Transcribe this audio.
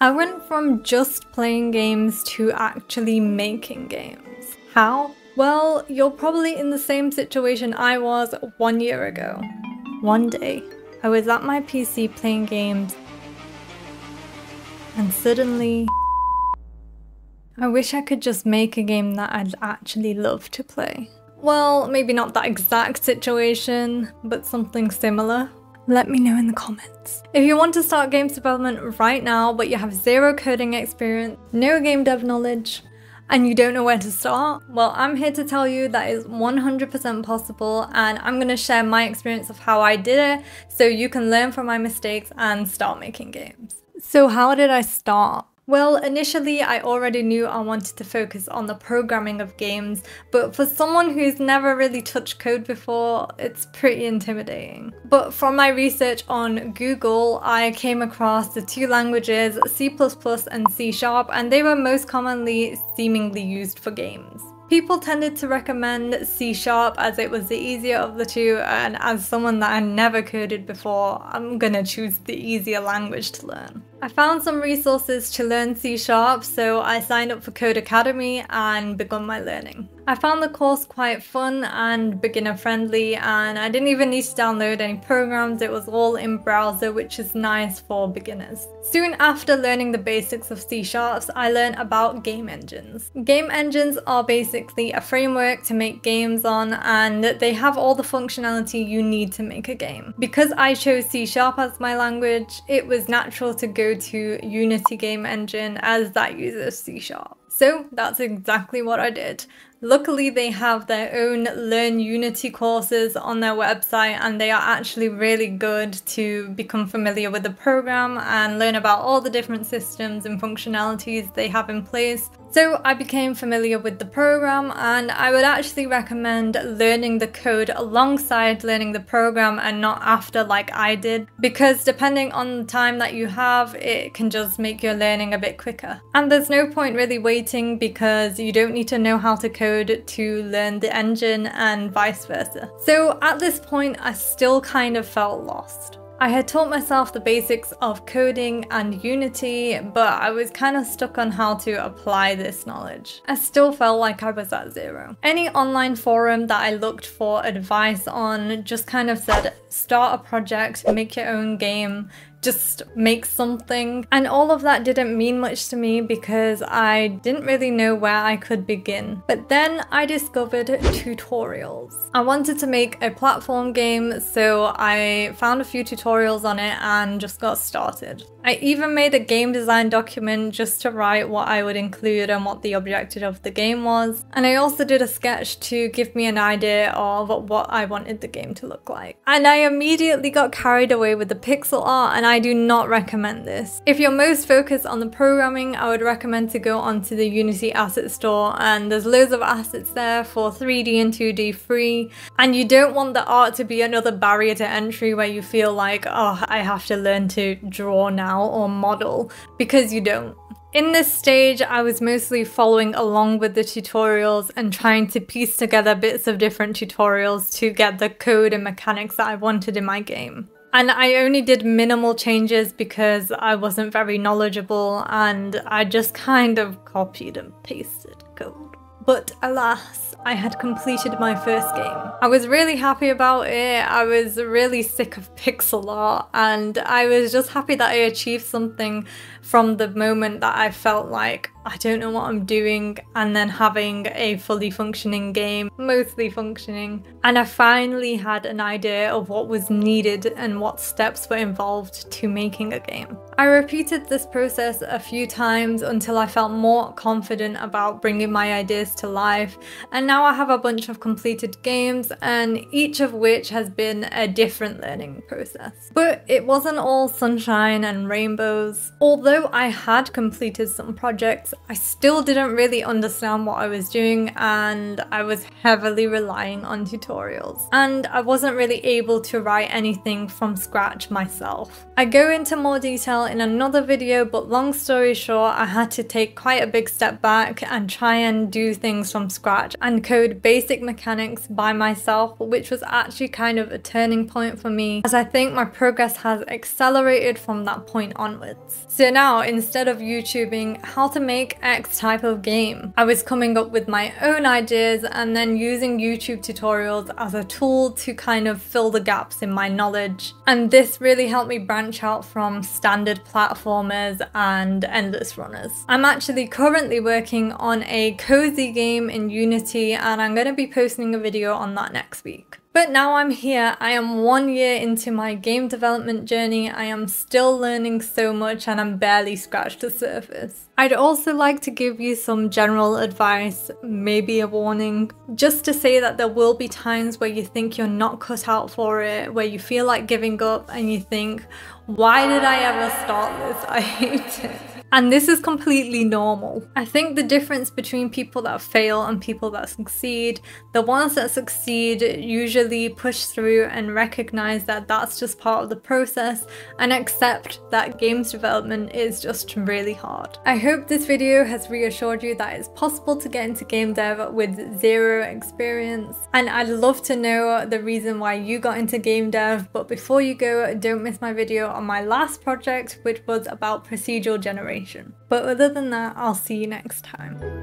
I went from just playing games to actually making games. How? Well, you're probably in the same situation I was 1 year ago. One day, I was at my PC playing games, and suddenly, I wish I could just make a game that I'd actually love to play. Well, maybe not that exact situation, but something similar. Let me know in the comments. If you want to start games development right now, but you have zero coding experience, no game dev knowledge, and you don't know where to start, well, I'm here to tell you that is 100% possible, and I'm going to share my experience of how I did it so you can learn from my mistakes and start making games. So how did I start? Well, initially I already knew I wanted to focus on the programming of games, but for someone who's never really touched code before, it's pretty intimidating. But from my research on Google, I came across the two languages, C++ and C#, and they were most commonly seemingly used for games. People tended to recommend C# as it was the easier of the two, and as someone that had never coded before, I'm gonna choose the easier language to learn. I found some resources to learn C#, so I signed up for Codecademy and begun my learning. I found the course quite fun and beginner friendly, and I didn't even need to download any programs, it was all in browser, which is nice for beginners. Soon after learning the basics of C#, I learned about game engines. Game engines are basically a framework to make games on, and they have all the functionality you need to make a game. Because I chose C# as my language, it was natural to go to Unity game engine as that uses C#. So that's exactly what I did. Luckily, they have their own Learn Unity courses on their website, and they are actually really good to become familiar with the program and learn about all the different systems and functionalities they have in place. So I became familiar with the program, and I would actually recommend learning the code alongside learning the program and not after like I did, because depending on the time that you have, it can just make your learning a bit quicker. And there's no point really waiting, because you don't need to know how to code to learn the engine and vice versa. So at this point, I still kind of felt lost. I had taught myself the basics of coding and Unity, but I was kind of stuck on how to apply this knowledge. I still felt like I was at zero. Any online forum that I looked for advice on just kind of said, start a project, make your own game, just make something. And all of that didn't mean much to me because I didn't really know where I could begin. But then I discovered tutorials. I wanted to make a platform game, so I found a few tutorials on it and just got started. I even made a game design document just to write what I would include and what the objective of the game was. And I also did a sketch to give me an idea of what I wanted the game to look like. And I immediately got carried away with the pixel art, and I do not recommend this. If you're most focused on the programming, I would recommend to go onto the Unity Asset Store, and there's loads of assets there for 3D and 2D free. And you don't want the art to be another barrier to entry where you feel like, oh, I have to learn to draw now or model, because you don't. In this stage, I was mostly following along with the tutorials and trying to piece together bits of different tutorials to get the code and mechanics that I wanted in my game. And I only did minimal changes because I wasn't very knowledgeable, and I just kind of copied and pasted code. But alas, I had completed my first game. I was really happy about it. I was really sick of pixel art, and I was just happy that I achieved something from the moment that I felt like I don't know what I'm doing, and then having a fully functioning game, mostly functioning. And I finally had an idea of what was needed and what steps were involved to making a game. I repeated this process a few times until I felt more confident about bringing my ideas to life, and now I have a bunch of completed games, and each of which has been a different learning process. But it wasn't all sunshine and rainbows. Although I had completed some projects, I still didn't really understand what I was doing, and I was heavily relying on tutorials. And I wasn't really able to write anything from scratch myself. I go into more detail in another video, but long story short, I had to take quite a big step back and try and do things from scratch and code basic mechanics by myself, which was actually kind of a turning point for me, as I think my progress has accelerated from that point onwards. So now, instead of YouTubing how to make X type of game, I was coming up with my own ideas and then using YouTube tutorials as a tool to kind of fill the gaps in my knowledge. And this really helped me branch out from standard platformers and endless runners. I'm actually currently working on a cozy game in Unity, and I'm going to be posting a video on that next week. But now I'm here, I am 1 year into my game development journey, I am still learning so much and I'm barely scratched the surface. I'd also like to give you some general advice, maybe a warning, just to say that there will be times where you think you're not cut out for it, where you feel like giving up and you think, why did I ever start this? I hate it. And this is completely normal. I think the difference between people that fail and people that succeed, the ones that succeed usually push through and recognize that that's just part of the process and accept that games development is just really hard. I hope this video has reassured you that it's possible to get into game dev with zero experience. And I'd love to know the reason why you got into game dev, but before you go, don't miss my video on my last project, which was about procedural generation. But other than that, I'll see you next time.